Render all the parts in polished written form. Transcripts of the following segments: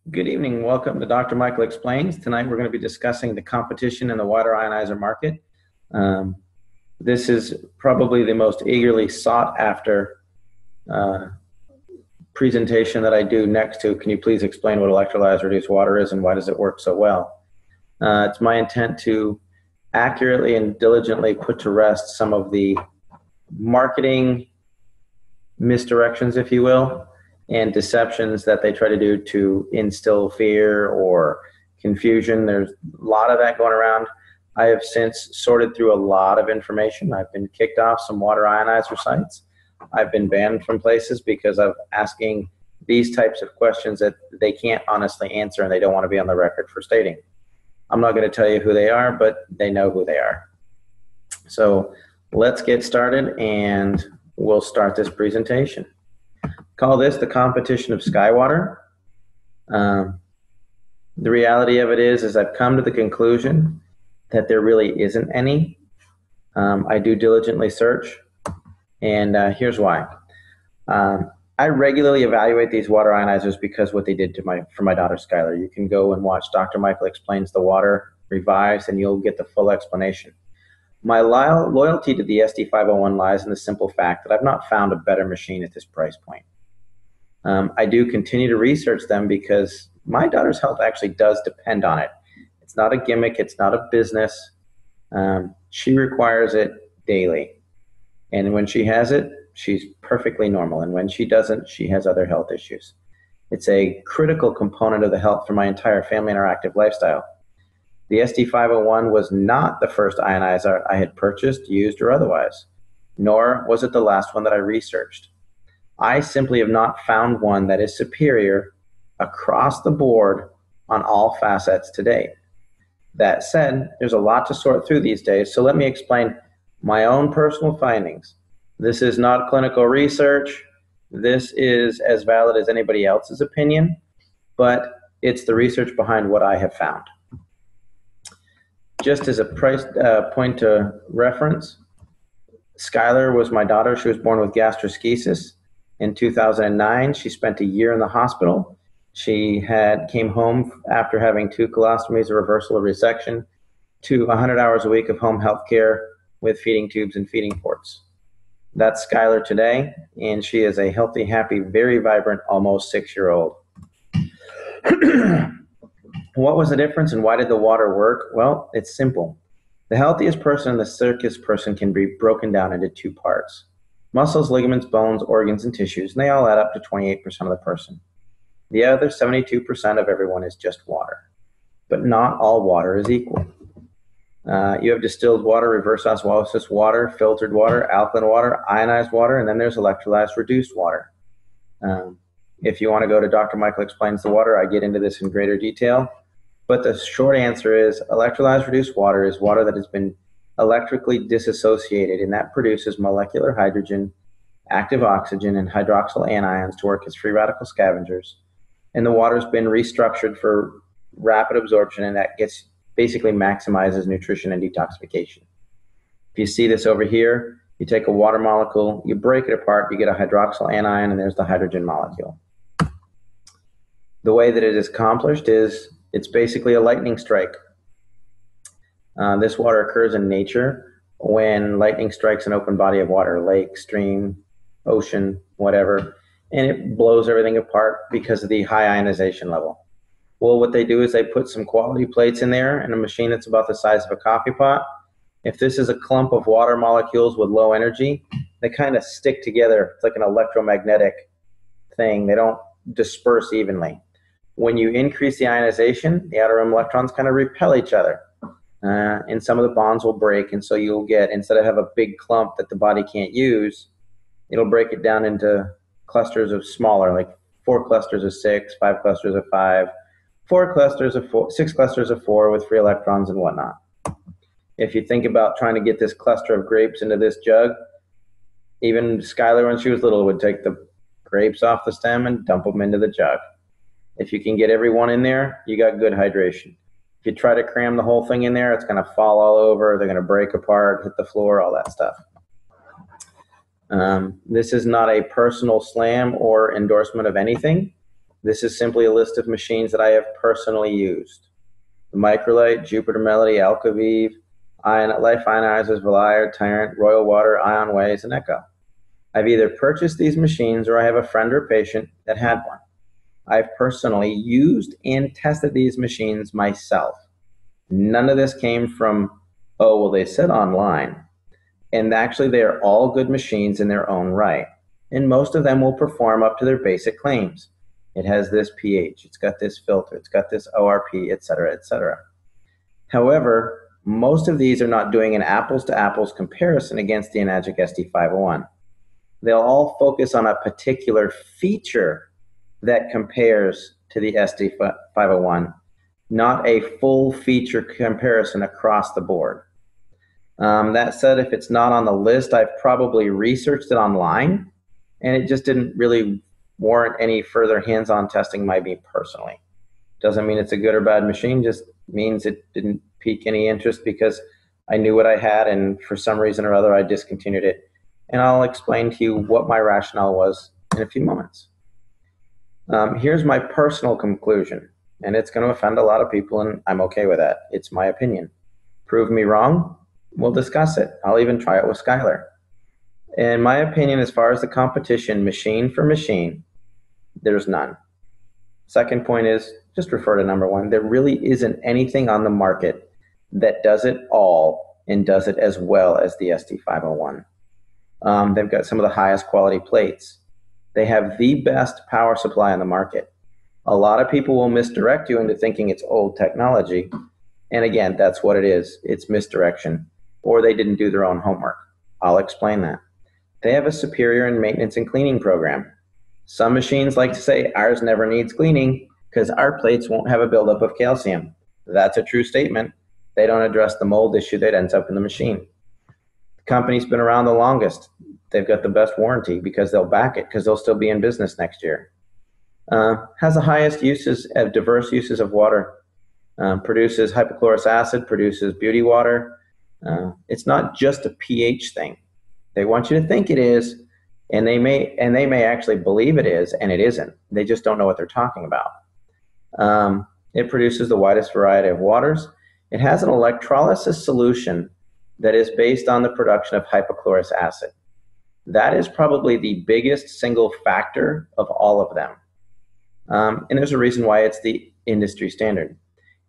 Good evening. Welcome to Dr. Michael Explains. Tonight we're going to be discussing the competition in the water ionizer market. This is probably the most eagerly sought after presentation that I do next to, can you please explain what electrolyzed reduced water is and why does it work so well? It's my intent to accurately and diligently put to rest some of the marketing misdirections, if you will, and deceptions that they try to do to instill fear or confusion. There's a lot of that going around. I have since sorted through a lot of information. I've been kicked off some water ionizer sites. I've been banned from places because of asking these types of questions that they can't honestly answer and they don't want to be on the record for stating. I'm not going to tell you who they are, but they know who they are. So let's get started and we'll start this presentation. Call this the competition of Skywater. The reality of it is I've come to the conclusion that there really isn't any. I do diligently search, and here's why. I regularly evaluate these water ionizers because what they did for my daughter Skylar. You can go and watch Dr. Michael Explains the Water Revised, and you'll get the full explanation. My loyalty to the SD501 lies in the simple fact that I've not found a better machine at this price point. I do continue to research them because my daughter's health actually does depend on it. It's not a gimmick. It's not a business. She requires it daily. And when she has it, she's perfectly normal. And when she doesn't, she has other health issues. It's a critical component of the health for my entire family and our active lifestyle. The SD501 was not the first ionizer I had purchased, used, or otherwise, nor was it the last one that I researched. I simply have not found one that is superior across the board on all facets to date. That said, there's a lot to sort through these days, so let me explain my own personal findings. This is not clinical research. This is as valid as anybody else's opinion, but it's the research behind what I have found. Just as a point to reference, Skylar was my daughter. She was born with gastroschisis. In 2009, she spent a year in the hospital. She came home after having 2 colostomies, a reversal of resection, to 100 hours a week of home health care with feeding tubes and feeding ports. That's Skylar today, and she is a healthy, happy, very vibrant, almost 6-year-old. What was the difference and why did the water work? Well, it's simple. The healthiest person and the sickest person can be broken down into 2 parts. Muscles, ligaments, bones, organs, and tissues, and they all add up to 28% of the person. The other 72% of everyone is just water. But not all water is equal. You have distilled water, reverse osmosis water, filtered water, alkaline water, ionized water, and then there's electrolyzed reduced water. If you want to go to Dr. Michael Explains the Water, I get into this in greater detail. But the short answer is electrolyzed reduced water is water that has been electrically disassociated, and that produces molecular hydrogen, active oxygen, and hydroxyl anions to work as free radical scavengers. And the water's been restructured for rapid absorption, and that basically maximizes nutrition and detoxification. If you see this over here, you take a water molecule, you break it apart, you get a hydroxyl anion, and there's the hydrogen molecule. The way that it is accomplished is it's basically a lightning strike. This water occurs in nature when lightning strikes an open body of water, lake, stream, ocean, whatever, and it blows everything apart because of the high ionization level. Well, what they do is they put some quality plates in there and a machine that's about the size of a coffee pot. If this is a clump of water molecules with low energy, they kind of stick together. It's like an electromagnetic thing. They don't disperse evenly. When you increase the ionization, the outer rim electrons kind of repel each other. And some of the bonds will break, and so you'll get, instead of have a big clump that the body can't use, it'll break it down into clusters of smaller, like 4 clusters of 6, 5 clusters of 5, 4 clusters of 4, 6 clusters of 4 with free electrons and whatnot. If you think about trying to get this cluster of grapes into this jug, even Skylar, when she was little, would take the grapes off the stem and dump them into the jug. If you can get everyone in there, you got good hydration. If you try to cram the whole thing in there, it's going to fall all over. They're going to break apart, hit the floor, all that stuff. This is not a personal slam or endorsement of anything. This is simply a list of machines that I have personally used. The Microlite, Jupiter Melody, Alcavive, Life Ionizers, Valier, Tyrant, Royal Water, IonWays, and Echo. I've either purchased these machines or I have a friend or patient that had one. I've personally used and tested these machines myself. None of this came from, oh, well, they said online. And actually, they are all good machines in their own right. And most of them will perform up to their basic claims. It has this pH, it's got this filter, it's got this ORP, et cetera, et cetera. However, most of these are not doing an apples-to-apples comparison against the Enagic SD501. They'll all focus on a particular feature that compares to the SD501, not a full feature comparison across the board. That said, if it's not on the list, I've probably researched it online, and it just didn't really warrant any further hands-on testing by me personally. Doesn't mean it's a good or bad machine, just means it didn't pique any interest because I knew what I had, and for some reason or other, I discontinued it. And I'll explain to you what my rationale was in a few moments. Here's my personal conclusion, and it's going to offend a lot of people, and I'm okay with that. It's my opinion. Prove me wrong, we'll discuss it. I'll even try it with Skylar. In my opinion, as far as the competition, machine for machine, there's none. Second point is, just refer to number one, there really isn't anything on the market that does it all and does it as well as the SD501. They've got some of the highest quality plates. They have the best power supply on the market. A lot of people will misdirect you into thinking it's old technology. And again, that's what it is. It's misdirection. Or they didn't do their own homework. I'll explain that. They have a superior in maintenance and cleaning program. Some machines like to say ours never needs cleaning because our plates won't have a buildup of calcium. That's a true statement. They don't address the mold issue that ends up in the machine. The company's been around the longest. They've got the best warranty because they'll back it because they'll still be in business next year. Has the highest uses of diverse uses of water. Produces hypochlorous acid, produces beauty water. It's not just a pH thing. They want you to think it is, and they may actually believe it is, and it isn't. They just don't know what they're talking about. It produces the widest variety of waters. It has an electrolysis solution that is based on the production of hypochlorous acid. That is probably the biggest single factor of all of them. And there's a reason why it's the industry standard.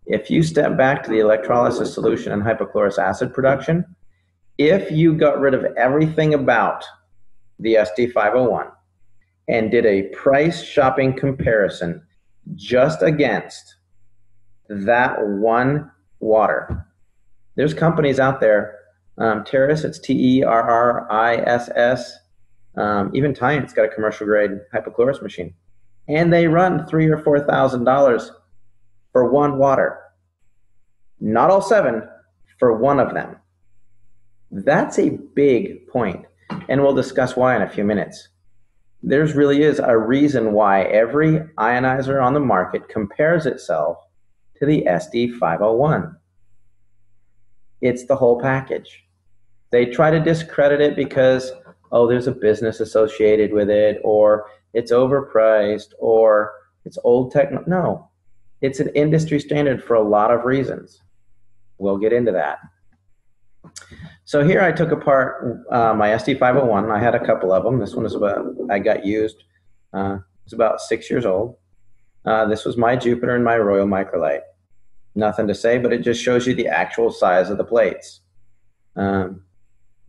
If you step back to the electrolysis solution and hypochlorous acid production, if you got rid of everything about the SD501 and did a price shopping comparison just against that one water, there's companies out there, Terris, it's Terriss, even Tyant's got a commercial grade hypochlorous machine, and they run $3,000 or $4,000 for one water. Not all seven, for one of them. That's a big point, and we'll discuss why in a few minutes. There's really is a reason why every ionizer on the market compares itself to the SD501. It's the whole package. They try to discredit it because, oh, there's a business associated with it, or it's overpriced, or it's old tech. No, it's an industry standard for a lot of reasons. We'll get into that. So here I took apart my SD501. I had a couple of them. This one is I got used. It's about 6 years old. This was my Jupiter and my Royal Microlite. Nothing to say, but it just shows you the actual size of the plates. The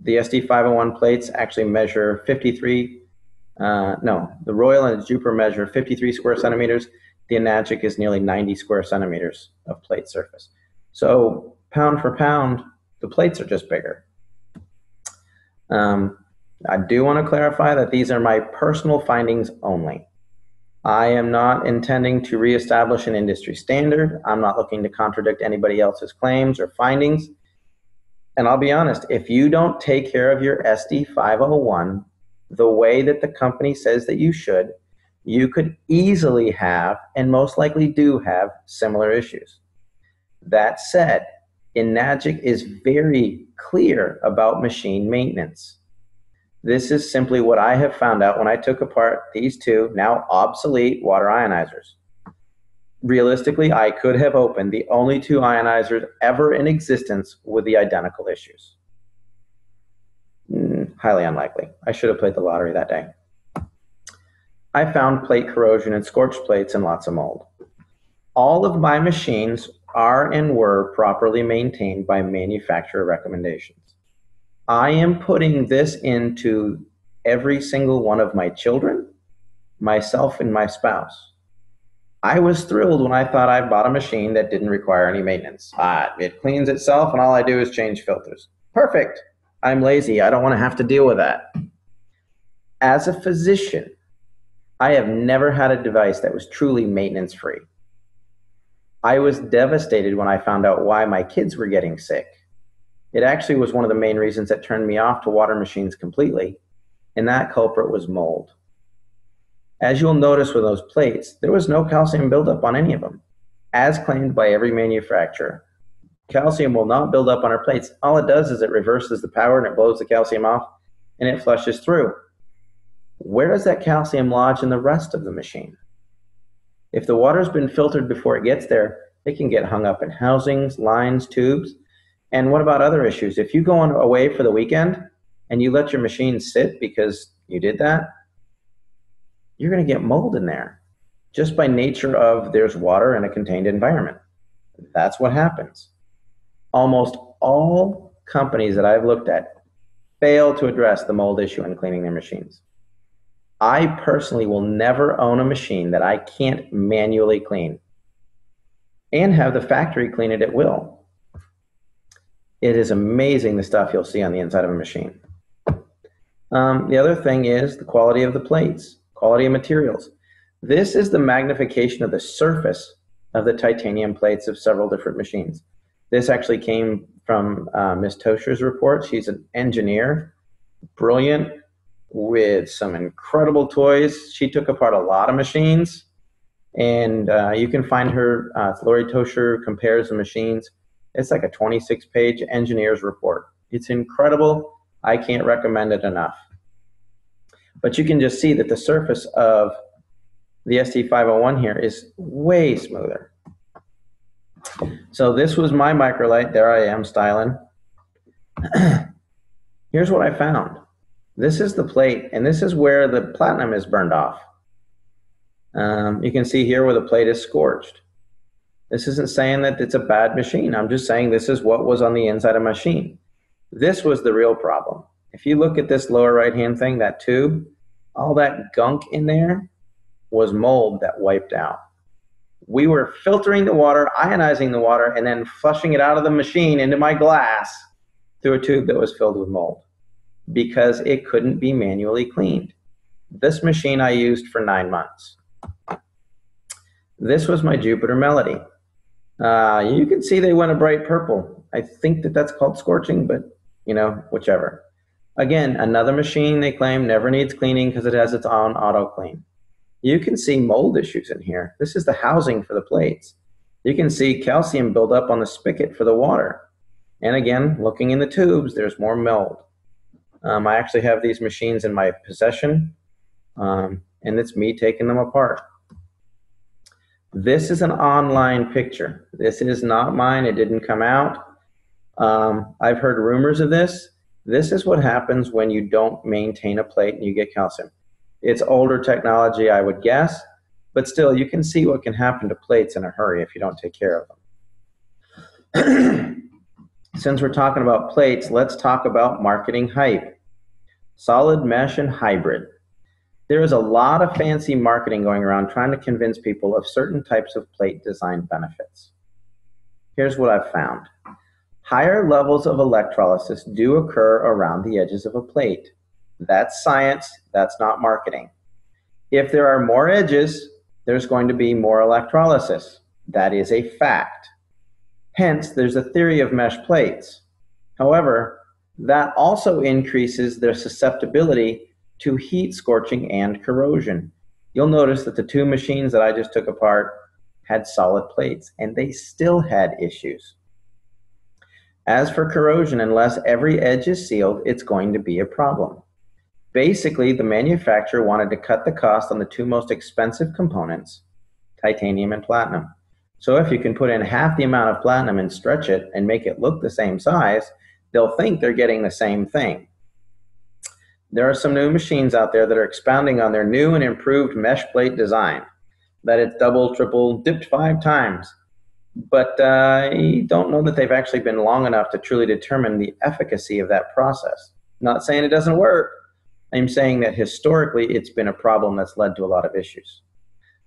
SD501 plates actually measure 53, the Royal and the Jupiter measure 53 square centimeters. The Enagic is nearly 90 square centimeters of plate surface. So pound for pound, the plates are just bigger. I do want to clarify that these are my personal findings only. I am not intending to reestablish an industry standard. I'm not looking to contradict anybody else's claims or findings. And I'll be honest, if you don't take care of your SD501 the way that the company says that you should, you could easily have, and most likely do have, similar issues. That said, Enagic is very clear about machine maintenance. This is simply what I have found out when I took apart these two now obsolete water ionizers. Realistically, I could have opened the only two ionizers ever in existence with the identical issues. Highly unlikely. I should have played the lottery that day. I found plate corrosion and scorched plates and lots of mold. All of my machines are and were properly maintained by manufacturer recommendations. I am putting this into every single one of my children, myself, and my spouse. I was thrilled when I thought I bought a machine that didn't require any maintenance. It cleans itself and all I do is change filters. Perfect. I'm lazy. I don't want to have to deal with that. As a physician, I have never had a device that was truly maintenance free. I was devastated when I found out why my kids were getting sick. It actually was one of the main reasons that turned me off to water machines completely, and that culprit was mold. As you'll notice with those plates, there was no calcium buildup on any of them, as claimed by every manufacturer. Calcium will not build up on our plates. All it does is it reverses the power and it blows the calcium off and it flushes through. Where does that calcium lodge in the rest of the machine? If the water's been filtered before it gets there, it can get hung up in housings, lines, tubes. And what about other issues? If you go away for the weekend and you let your machine sit because you did that, you're going to get mold in there just by nature of there's water in a contained environment. That's what happens. Almost all companies that I've looked at fail to address the mold issue in cleaning their machines. I personally will never own a machine that I can't manually clean and have the factory clean it at will. It is amazing the stuff you'll see on the inside of a machine. The other thing is the quality of the plates, quality of materials. This is the magnification of the surface of the titanium plates of several different machines. This actually came from Ms. Tosher's report. She's an engineer, brilliant, with some incredible toys. She took apart a lot of machines, and you can find her, Lori Tosher Compares the Machines. It's like a 26-page engineer's report. It's incredible. I can't recommend it enough. But you can just see that the surface of the ST501 here is way smoother. So this was my Microlite. There I am styling. Here's what I found. This is the plate, and this is where the platinum is burned off. You can see here where the plate is scorched. This isn't saying that it's a bad machine. I'm just saying this is what was on the inside of my machine. This was the real problem. If you look at this lower right-hand thing, that tube, all that gunk in there was mold that wiped out. We were filtering the water, ionizing the water, and then flushing it out of the machine into my glass through a tube that was filled with mold because it couldn't be manually cleaned. This machine I used for 9 months. This was my Jupiter Melody. You can see they went a bright purple. I think that that's called scorching, but you know, whichever. Again, another machine they claim never needs cleaning because it has its own auto clean. You can see mold issues in here. This is the housing for the plates. You can see calcium build up on the spigot for the water. And again, looking in the tubes, there's more mold. I actually have these machines in my possession, and it's me taking them apart. This is an online picture. This is not mine. It didn't come out. I've heard rumors of this. This is what happens when you don't maintain a plate and you get calcium. It's older technology, I would guess, but still, you can see what can happen to plates in a hurry if you don't take care of them. Since we're talking about plates, let's talk about marketing hype. Solid mesh and hybrid. There is a lot of fancy marketing going around trying to convince people of certain types of plate design benefits. Here's what I've found. Higher levels of electrolysis do occur around the edges of a plate. That's science, that's not marketing. If there are more edges, there's going to be more electrolysis. That is a fact. Hence, there's a theory of mesh plates. However, that also increases their susceptibility to heat scorching and corrosion. You'll notice that the two machines that I just took apart had solid plates, and they still had issues. As for corrosion, unless every edge is sealed, it's going to be a problem. Basically, the manufacturer wanted to cut the cost on the two most expensive components, titanium and platinum. So if you can put in half the amount of platinum and stretch it and make it look the same size, they'll think they're getting the same thing. There are some new machines out there that are expounding on their new and improved mesh plate design, that it's double, triple, dipped 5 times. But I don't know that they've actually been long enough to truly determine the efficacy of that process. Not saying it doesn't work. I'm saying that historically it's been a problem that's led to a lot of issues.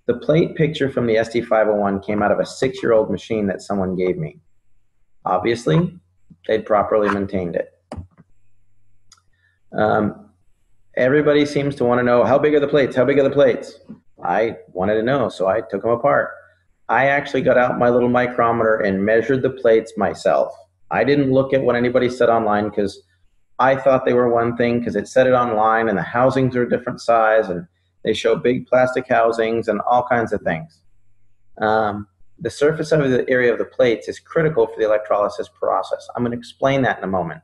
The plate picture from the SD501 came out of a 6-year-old machine that someone gave me. Obviously, they'd properly maintained it. Everybody seems to want to know, how big are the plates? How big are the plates? I wanted to know, so I took them apart. I actually got out my little micrometer and measured the plates myself. I didn't look at what anybody said online because I thought they were one thing because it said it online and the housings are a different size and they show big plastic housings and all kinds of things. The surface of the area of the plates is critical for the electrolysis process. I'm going to explain that in a moment.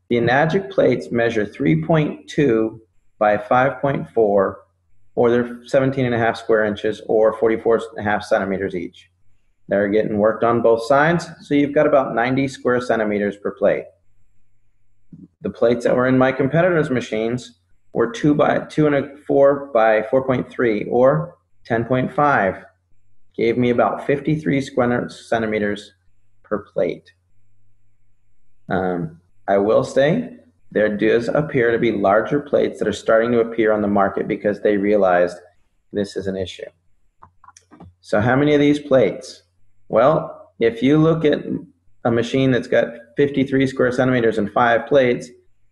The Enagic plates measure 3.2 by 5.4, or they're 17.5 square inches or 44.5 centimeters each. They're getting worked on both sides, so you've got about 90 square centimeters per plate. The plates that were in my competitors' machines were 2 by 2.4 by 4.3 or 10.5. Gave me about 53 square centimeters per plate. I will say there does appear to be larger plates that are starting to appear on the market because they realized this is an issue. So how many of these plates? Well, if you look at a machine that's got 53 square centimeters and 5 plates,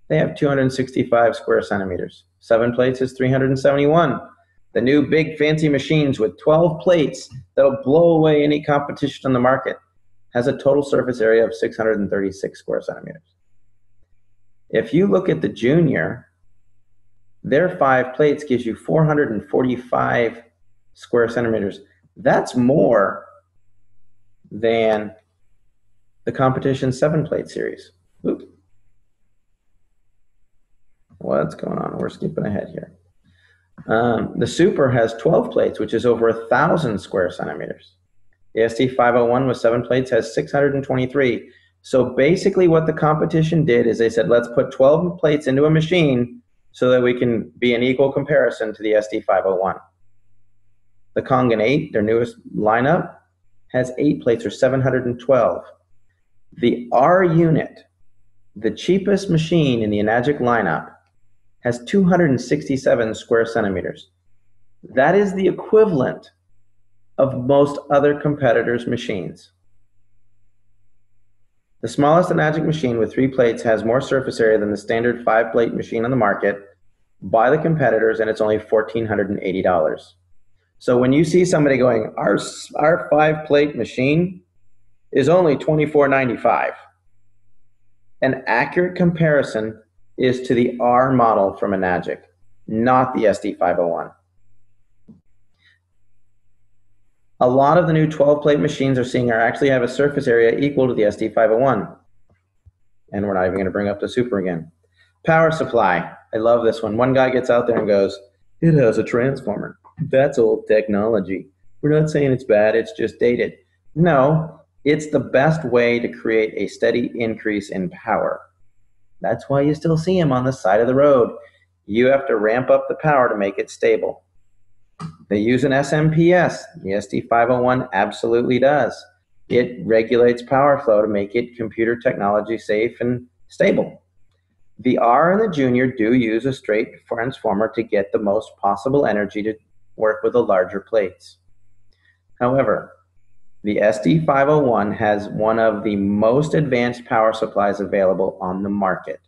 they have 265 square centimeters. 7 plates is 371. The new big fancy machines with 12 plates that'll blow away any competition on the market has a total surface area of 636 square centimeters. If you look at the Junior, their 5 plates gives you 445 square centimeters. That's more than the competition 7-plate series. Oops. What's going on? We're skipping ahead here. The Super has 12 plates, which is over 1,000 square centimeters. The SD501 with 7 plates has 623. So basically what the competition did is they said, let's put 12 plates into a machine so that we can be an equal comparison to the SD501. The Kangen 8, their newest lineup, has 8 plates or 712. The R unit, the cheapest machine in the Enagic lineup, has 267 square centimeters. That is the equivalent of most other competitors' machines. The smallest Enagic machine with 3 plates has more surface area than the standard 5-plate machine on the market by the competitors, and it's only $1,480. So when you see somebody going, our 5-plate machine is only $2,495, an accurate comparison is to the R model from Enagic, not the SD501. A lot of the new 12-plate machines are seeing actually have a surface area equal to the SD501. And we're not even going to bring up the Super again. Power supply. I love this one. One guy gets out there and goes, it has a transformer. That's old technology. We're not saying it's bad, it's just dated. No, it's the best way to create a steady increase in power. That's why you still see them on the side of the road. You have to ramp up the power to make it stable. They use an SMPS. The SD501 absolutely does. It regulates power flow to make it computer technology safe and stable. The R and the Junior do use a straight transformer to get the most possible energy to work with the larger plates. However, the SD501 has one of the most advanced power supplies available on the market.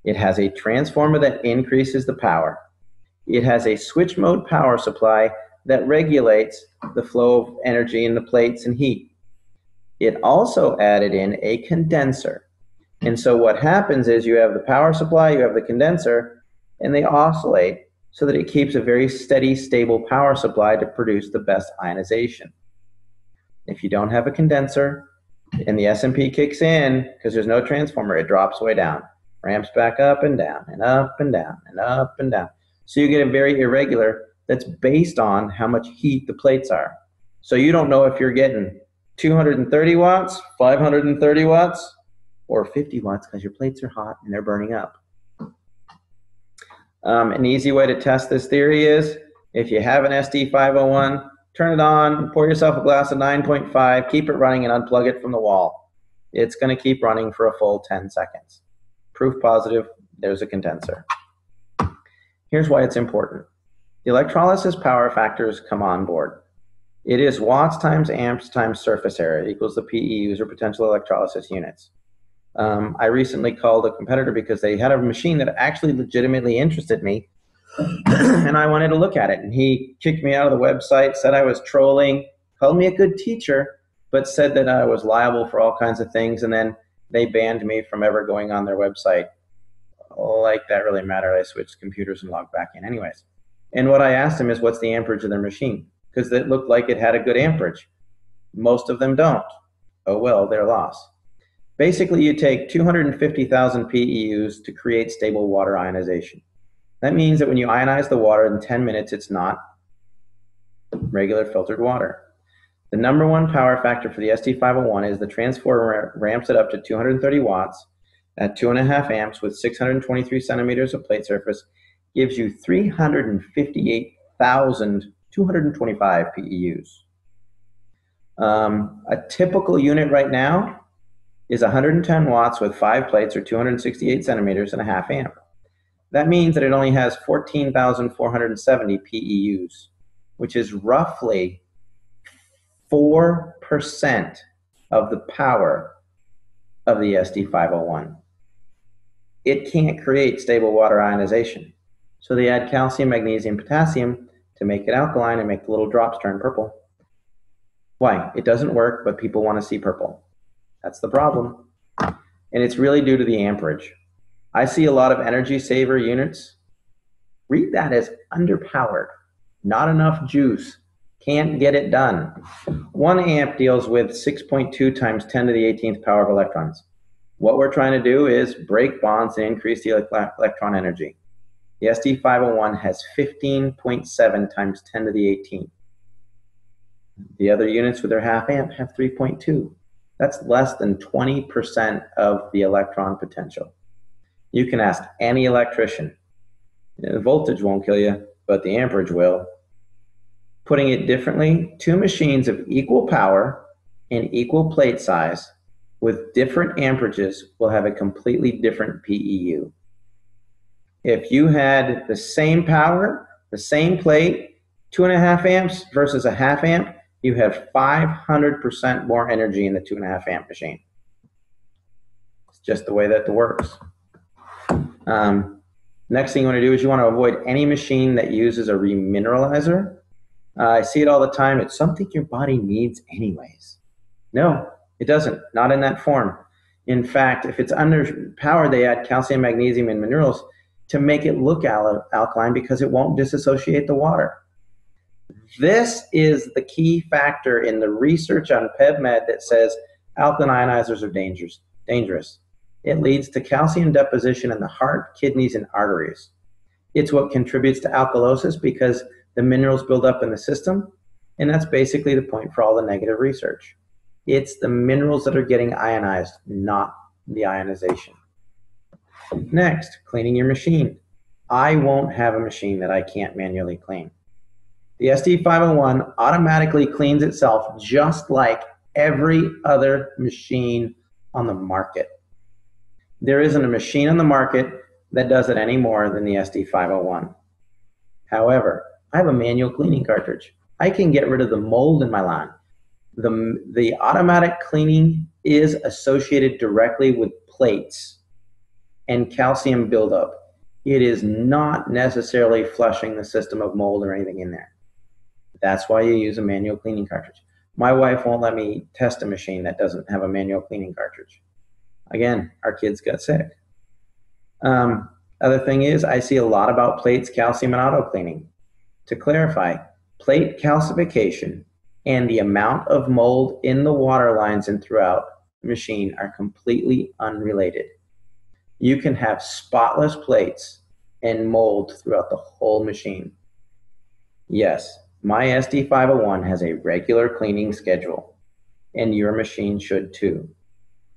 It has a transformer that increases the power. It has a switch mode power supply that regulates the flow of energy in the plates and heat. It also added in a condenser. And so what happens is you have the power supply, you have the condenser, and they oscillate so that it keeps a very steady, stable power supply to produce the best ionization. If you don't have a condenser and the SMP kicks in, because there's no transformer, it drops way down. ramps back up and down and up and down and up and down. So you get a very irregular that's based on how much heat the plates are. So you don't know if you're getting 230 watts, 530 watts, or 50 watts because your plates are hot and they're burning up. An easy way to test this theory is if you have an SD501, turn it on, pour yourself a glass of 9.5, keep it running and unplug it from the wall. It's going to keep running for a full 10 seconds. Proof positive, there's a condenser. Here's why it's important. The electrolysis power factors come on board. It is watts times amps times surface area equals the PEUs, or potential electrolysis units. I recently called a competitor because they had a machine that actually legitimately interested me, and I wanted to look at it. And he kicked me out of the website, said I was trolling, called me a good teacher, but said that I was liable for all kinds of things, and then they banned me from ever going on their website. Like that really mattered. I switched computers and logged back in anyways. And what I asked him is, what's the amperage of their machine? Because it looked like it had a good amperage. Most of them don't. Oh well, their loss. Basically, you take 250,000 PEUs to create stable water ionization. That means that when you ionize the water in 10 minutes, it's not regular filtered water. The number one power factor for the SD501 is the transformer ramps it up to 230 watts at 2.5 amps with 623 centimeters of plate surface, gives you 358,225 PEUs. A typical unit right now is 110 watts with 5 plates or 268 centimeters and a half amp. That means that it only has 14,470 PEUs, which is roughly 4% of the power of the SD501. It can't create stable water ionization. So they add calcium, magnesium, potassium to make it alkaline and make the little drops turn purple. Why? It doesn't work, but people want to see purple. That's the problem. And it's really due to the amperage. I see a lot of energy saver units. Read that as underpowered, not enough juice, can't get it done. 1 amp deals with 6.2 times 10 to the 18th power of electrons. What we're trying to do is break bonds and increase the electron energy. The SD501 has 15.7 times 10 to the 18th. The other units with their half amp have 3.2. That's less than 20% of the electron potential. You can ask any electrician. The voltage won't kill you, but the amperage will. Putting it differently, 2 machines of equal power and equal plate size with different amperages will have a completely different PEU. If you had the same power, the same plate, 2.5 amps versus a half amp, you have 500% more energy in the 2.5 amp machine. It's just the way that it works. Next thing you want to do is you want to avoid any machine that uses a remineralizer. I see it all the time. It's something your body needs anyways. No, it doesn't. Not in that form. In fact, if it's underpowered, they add calcium, magnesium, and minerals to make it look alkaline because it won't disassociate the water. This is the key factor in the research on PEBMED that says alkaline ionizers are dangerous. It leads to calcium deposition in the heart, kidneys, and arteries. It's what contributes to alkalosis because the minerals build up in the system, and that's basically the point for all the negative research. It's the minerals that are getting ionized, not the ionization. Next, cleaning your machine. I won't have a machine that I can't manually clean. The SD501 automatically cleans itself just like every other machine on the market. There isn't a machine on the market that does it any more than the SD501. However, I have a manual cleaning cartridge. I can get rid of the mold in my lawn. The automatic cleaning is associated directly with plates and calcium buildup. It is not necessarily flushing the system of mold or anything in there. That's why you use a manual cleaning cartridge. My wife won't let me test a machine that doesn't have a manual cleaning cartridge. Again, our kids got sick. Other thing is, I see a lot about plates, calcium, and auto cleaning. To clarify, plate calcification and the amount of mold in the water lines and throughout the machine are completely unrelated. you can have spotless plates and mold throughout the whole machine. Yes, my SD501 has a regular cleaning schedule, and your machine should too.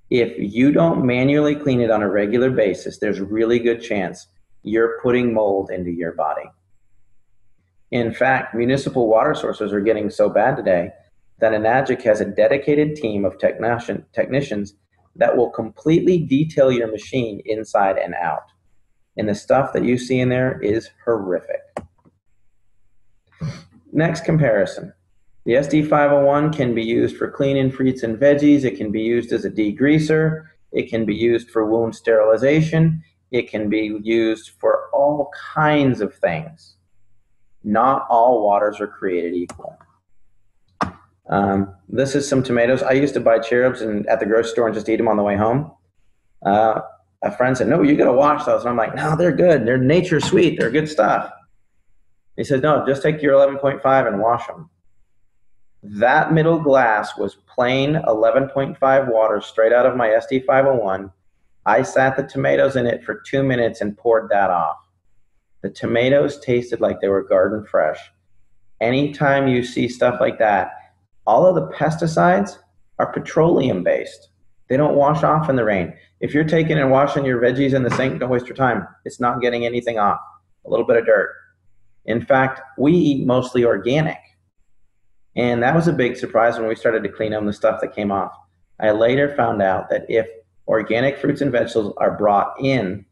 If you don't manually clean it on a regular basis, there's a really good chance you're putting mold into your body. In fact, municipal water sources are getting so bad today that Enagic has a dedicated team of technicians that will completely detail your machine inside and out. And the stuff that you see in there is horrific. Next comparison. The SD501 can be used for cleaning fruits and veggies. It can be used as a degreaser. It can be used for wound sterilization. It can be used for all kinds of things. Not all waters are created equal. This is some tomatoes. I used to buy cherubs at the grocery store and just eat them on the way home. A friend said, no, you got to wash those. And I'm like, no, they're good. They're nature sweet. They're good stuff. He said, no, just take your 11.5 and wash them. That middle glass was plain 11.5 water straight out of my SD501. I sat the tomatoes in it for 2 minutes and poured that off. The tomatoes tasted like they were garden fresh. Anytime you see stuff like that, all of the pesticides are petroleum based. They don't wash off in the rain. If you're taking and washing your veggies in the sink, don't waste your time. It's not getting anything off. A little bit of dirt. In fact, we eat mostly organic. And that was a big surprise when we started to clean them, the stuff that came off. I later found out that if organic fruits and vegetables are brought in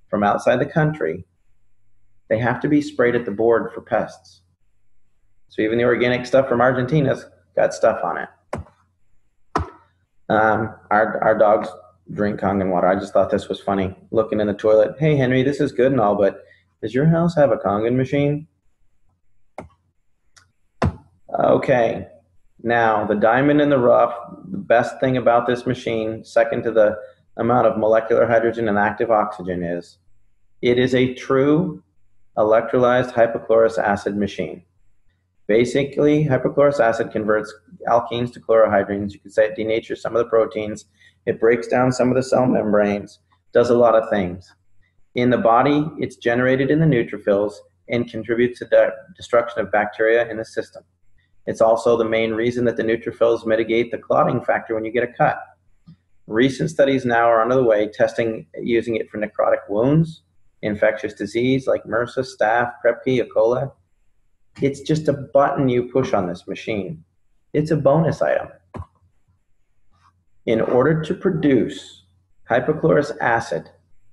from outside the country, they have to be sprayed at the board for pests. So even the organic stuff from Argentina's got stuff on it. Our dogs drink Kangen water. I just thought this was funny. Looking in the toilet, hey Henry, this is good and all, but does your house have a Kangen machine? Okay, now the diamond in the rough, the best thing about this machine, second to the amount of molecular hydrogen and active oxygen, is it is a true electrolyzed hypochlorous acid machine. Basically, hypochlorous acid converts alkenes to chlorohydrines. You could say it denatures some of the proteins. It breaks down some of the cell membranes, does a lot of things. In the body, it's generated in the neutrophils and contributes to the destruction of bacteria in the system. It's also the main reason that the neutrophils mitigate the clotting factor when you get a cut. Recent studies now are under the way testing using it for necrotic wounds, infectious disease like MRSA, staph, Krepke, E. coli. It's just a button you push on this machine. It's a bonus item. In order to produce hypochlorous acid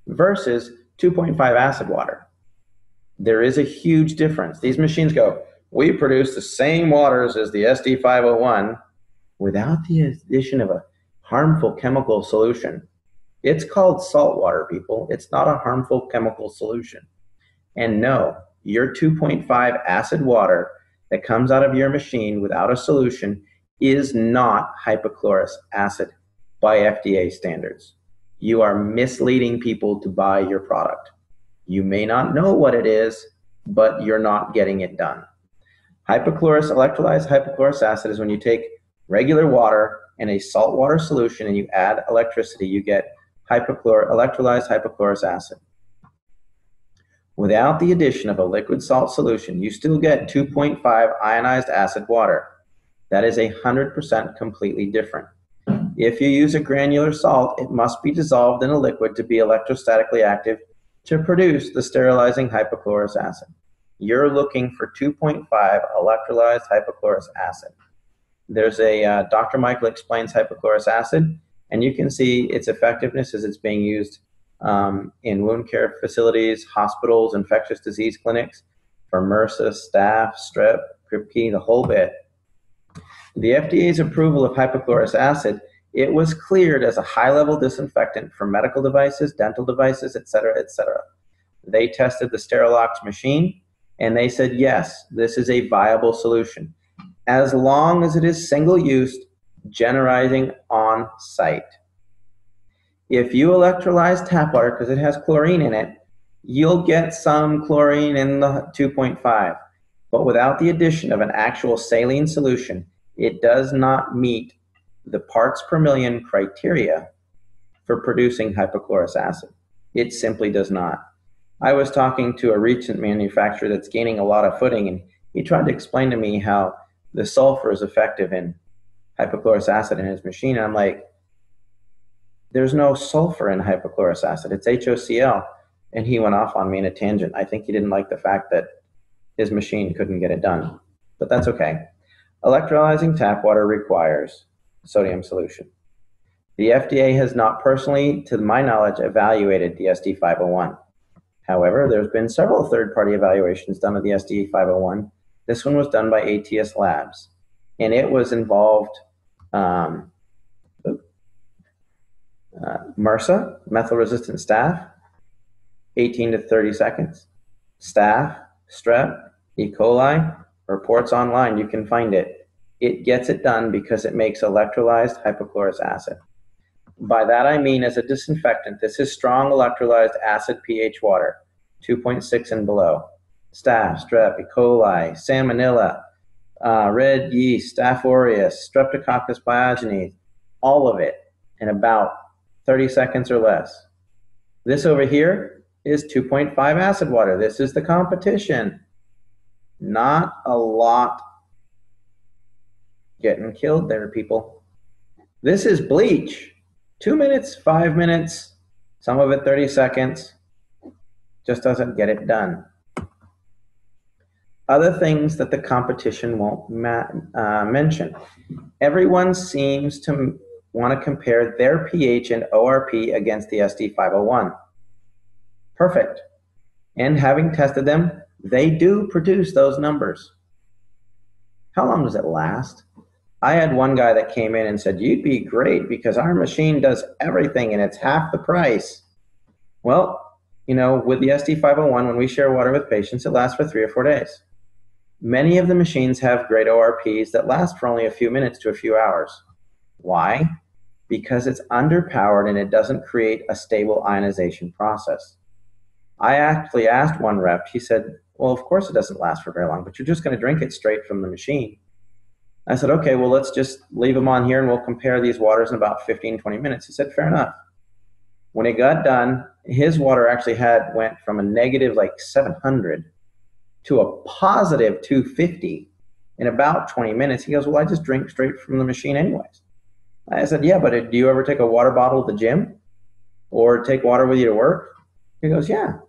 versus 2.5 acid water, there is a huge difference. These machines go, we produce the same waters as the SD501 without the addition of a harmful chemical solution. It's called salt water, people. It's not a harmful chemical solution. And no, your 2.5 acid water that comes out of your machine without a solution is not hypochlorous acid by FDA standards. You are misleading people to buy your product. You may not know what it is, but you're not getting it done. Electrolyzed hypochlorous acid is when you take regular water and a saltwater solution and you add electricity, you get electrolyzed hypochlorous acid. Without the addition of a liquid salt solution, you still get 2.5 ionized acid water. That is 100% completely different. If you use a granular salt, it must be dissolved in a liquid to be electrostatically active to produce the sterilizing hypochlorous acid. You're looking for 2.5 electrolyzed hypochlorous acid. There's a Dr. Michael Explains Hypochlorous Acid, and you can see its effectiveness as it's being used in wound care facilities, hospitals, infectious disease clinics for MRSA, staph, strep, Krepke, the whole bit. The FDA's approval of hypochlorous acid, it was cleared as a high-level disinfectant for medical devices, dental devices, et cetera, et cetera. They tested the Sterilox machine, and they said, yes, this is a viable solution, as long as it is single-use, generating on site. If you electrolyze tap water, because it has chlorine in it, you'll get some chlorine in the 2.5. But without the addition of an actual saline solution, it does not meet the parts per million criteria for producing hypochlorous acid. It simply does not. I was talking to a recent manufacturer that's gaining a lot of footing, and he tried to explain to me how the sulfur is effective in hypochlorous acid in his machine. And I'm like, there's no sulfur in hypochlorous acid. It's HOCl. And he went off on me in a tangent. I think he didn't like the fact that his machine couldn't get it done, but that's okay. Electrolyzing tap water requires sodium solution. The FDA has not personally, to my knowledge, evaluated the SD501. However, there's been several third-party evaluations done of the SD501. This one was done by ATS Labs, and it was involved MRSA, methyl-resistant staph, 18 to 30 seconds. Staph, strep, E. coli, reports online, you can find it. It gets it done because it makes electrolyzed hypochlorous acid. By that I mean, as a disinfectant, this is strong electrolyzed acid pH water, 2.6 and below. Staph, strep, E. coli, salmonella, red yeast, Staph aureus, streptococcus pyogenes, all of it in about 30 seconds or less. This over here is 2.5 acid water. This is the competition. Not a lot getting killed there, people. This is bleach. 2 minutes, 5 minutes, some of it 30 seconds. Just doesn't get it done. Other things that the competition won't mention. Everyone seems to want to compare their pH and ORP against the SD501. Perfect. And having tested them, they do produce those numbers. How long does it last? I had one guy that came in and said, you'd be great because our machine does everything and it's half the price. Well, you know, with the SD501, when we share water with patients, it lasts for 3 or 4 days. Many of the machines have great ORPs that last for only a few minutes to a few hours. Why? Because it's underpowered and it doesn't create a stable ionization process. I actually asked one rep, he said, well, of course it doesn't last for very long, but you're just going to drink it straight from the machine. I said, okay, well, let's just leave them on here and we'll compare these waters in about 15, 20 minutes. He said, fair enough. When it got done, his water actually went from a negative like 700 to a positive 250 in about 20 minutes. He goes, well, I just drink straight from the machine anyways. I said, yeah, but do you ever take a water bottle to the gym or take water with you to work? He goes, yeah.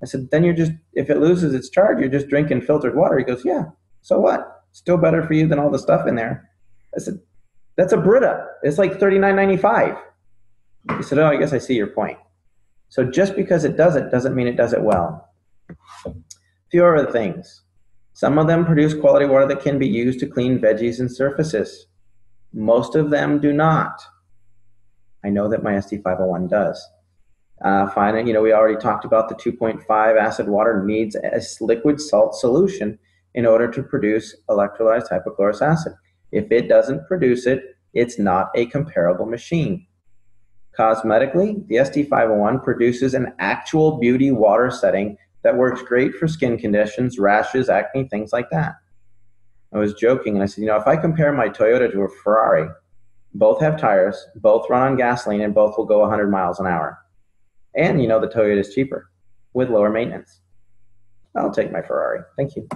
I said, then you're just, if it loses its charge, you're just drinking filtered water. He goes, yeah, so what? Still better for you than all the stuff in there. I said, that's a Brita. It's like $39.95. He said, oh, I guess I see your point. So just because it does it doesn't mean it does it well. A few other things. Some of them produce quality water that can be used to clean veggies and surfaces. Most of them do not. I know that my SD501 does. Finally, you know, we already talked about the 2.5 acid water needs a liquid salt solution in order to produce electrolyzed hypochlorous acid. If it doesn't produce it, it's not a comparable machine. Cosmetically, the SD501 produces an actual beauty water setting that works great for skin conditions, rashes, acne, things like that. I was joking and I said, you know, if I compare my Toyota to a Ferrari, both have tires, both run on gasoline, and both will go 100 miles an hour. And you know, the Toyota is cheaper with lower maintenance. I'll take my Ferrari. Thank you.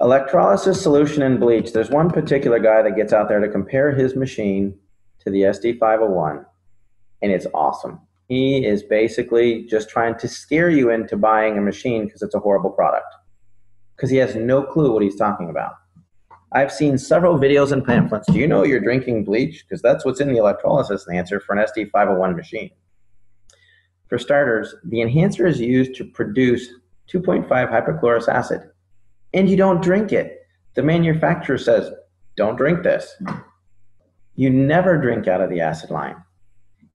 Electrolysis solution and bleach. There's one particular guy that gets out there to compare his machine to the SD501, and it's awesome. He is basically just trying to scare you into buying a machine because it's a horrible product, because he has no clue what he's talking about. I've seen several videos and pamphlets. Do you know you're drinking bleach? Because that's what's in the electrolysis enhancer for an SD501 machine. For starters, the enhancer is used to produce 2.5 hypochlorous acid, and you don't drink it. The manufacturer says, don't drink this. You never drink out of the acid line.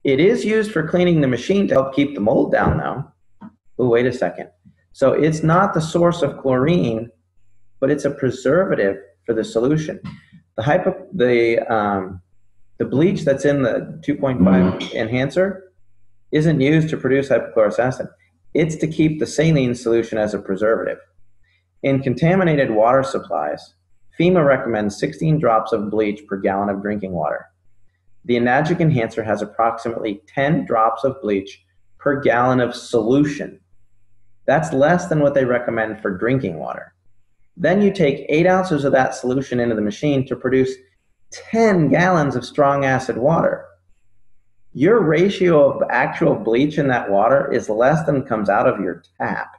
It is used for cleaning the machine to help keep the mold down, though. Oh, wait a second. So it's not the source of chlorine, but it's a preservative for the solution. The bleach that's in the 2.5 enhancer isn't used to produce hypochlorous acid. It's to keep the saline solution as a preservative. In contaminated water supplies, FEMA recommends 16 drops of bleach per gallon of drinking water. The Enagic enhancer has approximately 10 drops of bleach per gallon of solution. That's less than what they recommend for drinking water. Then you take 8 ounces of that solution into the machine to produce 10 gallons of strong acid water. Your ratio of actual bleach in that water is less than comes out of your tap.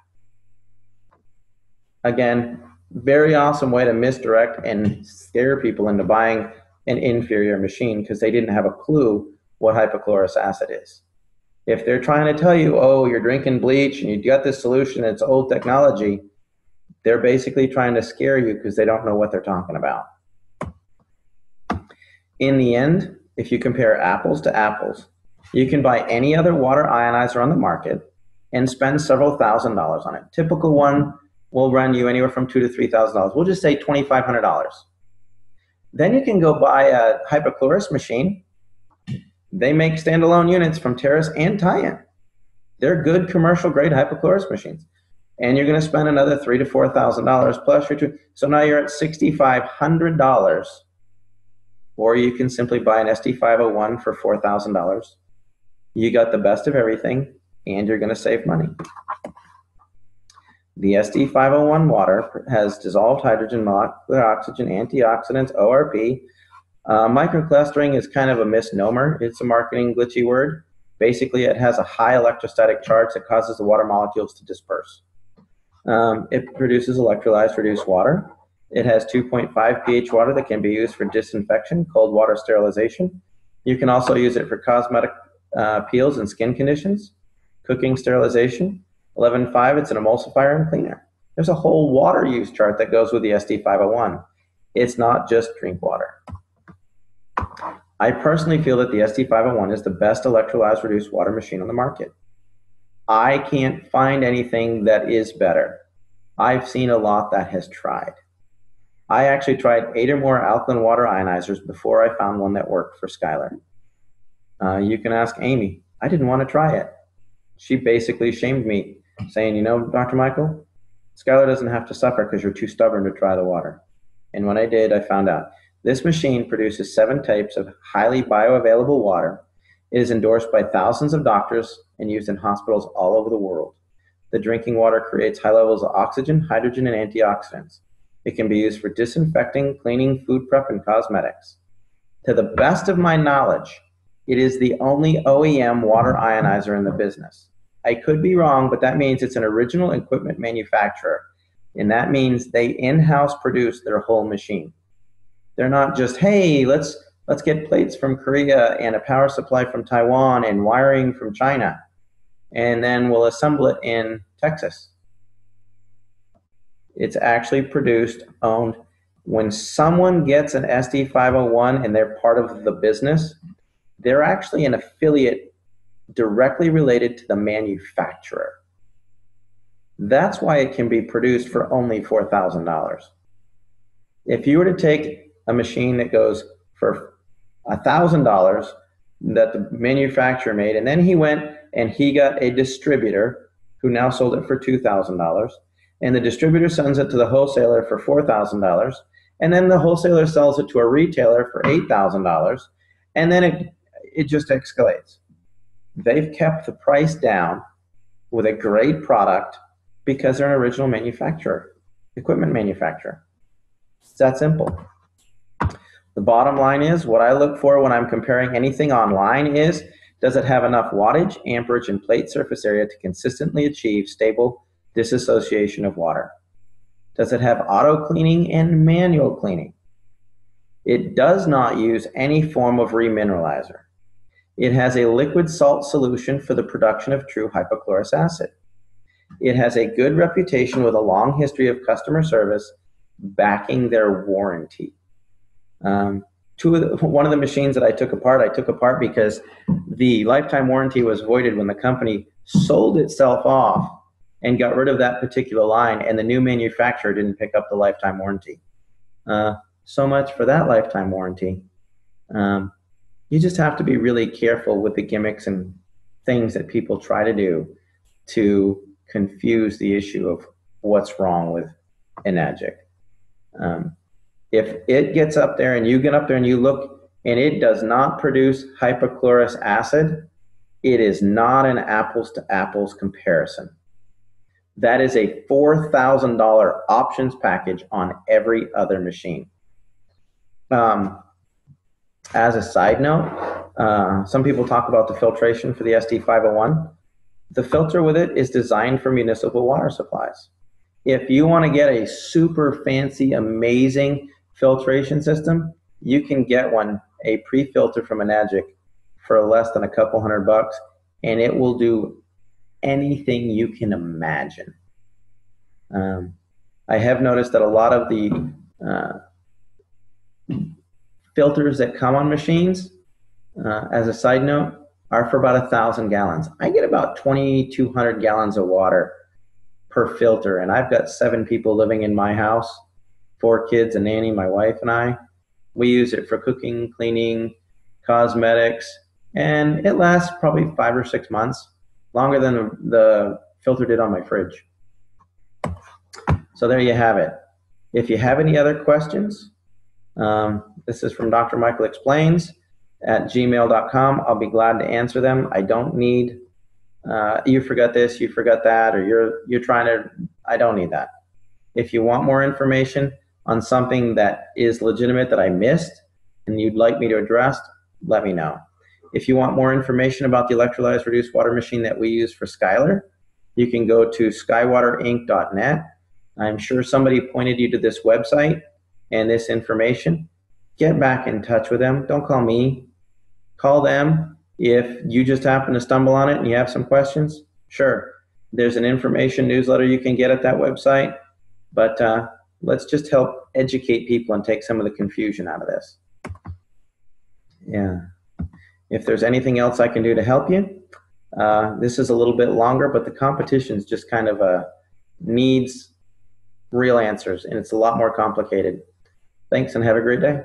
Again, very awesome way to misdirect and scare people into buying an inferior machine because they didn't have a clue what hypochlorous acid is. If they're trying to tell you, oh, you're drinking bleach and you got this solution, it's old technology, they're basically trying to scare you because they don't know what they're talking about. In the end, if you compare apples to apples, you can buy any other water ionizer on the market and spend several $1,000s on it. Typical one will run you anywhere from $2,000 to $3,000. We'll just say $2,500. Then you can go buy a hypochlorous machine. They make standalone units from Terrace and Tyan. They're good commercial grade hypochlorous machines. And you're going to spend another $3,000 to $4,000 plus your two. So now you're at $6,500. Or you can simply buy an SD501 for $4,000. You got the best of everything, and you're going to save money. The SD501 water has dissolved hydrogen, molecular oxygen, antioxidants, ORP. Microclustering is kind of a misnomer. It's a marketing glitchy word. Basically, it has a high electrostatic charge that causes the water molecules to disperse. It produces electrolyzed reduced water. It has 2.5 pH water that can be used for disinfection, cold water sterilization. You can also use it for cosmetic peels and skin conditions, cooking sterilization. 11.5, it's an emulsifier and cleaner. There's a whole water use chart that goes with the SD501. It's not just drink water. I personally feel that the SD501 is the best electrolyzed reduced water machine on the market. I can't find anything that is better. I've seen a lot that has tried. I actually tried 8 or more alkaline water ionizers before I found one that worked for Skylar. You can ask Amy. I didn't want to try it. She basically shamed me, saying, you know, Dr. Michael, Skylar doesn't have to suffer because you're too stubborn to try the water. And when I did, I found out. This machine produces 7 types of highly bioavailable water. It is endorsed by thousands of doctors and used in hospitals all over the world. The drinking water creates high levels of oxygen, hydrogen, and antioxidants. It can be used for disinfecting, cleaning, food prep, and cosmetics. To the best of my knowledge, it is the only OEM water ionizer in the business. I could be wrong, but that means it's an original equipment manufacturer. And that means they in-house produce their whole machine. They're not just, hey, let's get plates from Korea and a power supply from Taiwan and wiring from China, and then we'll assemble it in Texas. It's actually produced, owned. When someone gets an SD501 and they're part of the business, they're actually an affiliate directly related to the manufacturer. That's why it can be produced for only $4,000. If you were to take a machine that goes for $1,000 that the manufacturer made, and then he went and he got a distributor who now sold it for $2,000, and the distributor sends it to the wholesaler for $4,000, and then the wholesaler sells it to a retailer for $8,000, and then it just escalates. They've kept the price down with a great product because they're an original manufacturer, equipment manufacturer. It's that simple. The bottom line is, what I look for when I'm comparing anything online is, does it have enough wattage, amperage, and plate surface area to consistently achieve stable disassociation of water? Does it have auto cleaning and manual cleaning? It does not use any form of remineralizer. It has a liquid salt solution for the production of true hypochlorous acid. It has a good reputation with a long history of customer service backing their warranty. One of the machines that I took apart because the lifetime warranty was voided when the company sold itself off and got rid of that particular line, and the new manufacturer didn't pick up the lifetime warranty. So much for that lifetime warranty. You just have to be really careful with the gimmicks and things that people try to do to confuse the issue of what's wrong with Enagic. If it gets up there and you get up there and you look and it does not produce hypochlorous acid, It is not an apples to apples comparison. That is a $4,000 options package on every other machine. As a side note, some people talk about the filtration for the SD501. The filter with it is designed for municipal water supplies. If you want to get a super fancy, amazing filtration system, you can get one, a pre-filter from Enagic, for less than a couple $100, and it will do anything you can imagine. I have noticed that a lot of the filters that come on machines, as a side note, are for about 1,000 gallons. I get about 2,200 gallons of water per filter, and I've got 7 people living in my house, 4 kids, a nanny, my wife and I. We use it for cooking, cleaning, cosmetics, and it lasts probably 5 or 6 months, longer than the filter did on my fridge. So there you have it. If you have any other questions, this is from Dr. Michael Explains at gmail.com. I'll be glad to answer them. I don't need, you forgot this, you forgot that, or you're trying to, I don't need that. If you want more information on something that is legitimate that I missed and you'd like me to address, let me know. If you want more information about the electrolyzed reduced water machine that we use for Skyler, you can go to skywaterinc.net. I'm sure somebody pointed you to this website and this information. Get back in touch with them. Don't call me. Call them. If you just happen to stumble on it and you have some questions, sure. There's an information newsletter you can get at that website. But let's just help educate people and take some of the confusion out of this. Yeah. If there's anything else I can do to help you, this is a little bit longer, but the competition's just kind of needs real answers, and it's a lot more complicated. Thanks, and have a great day.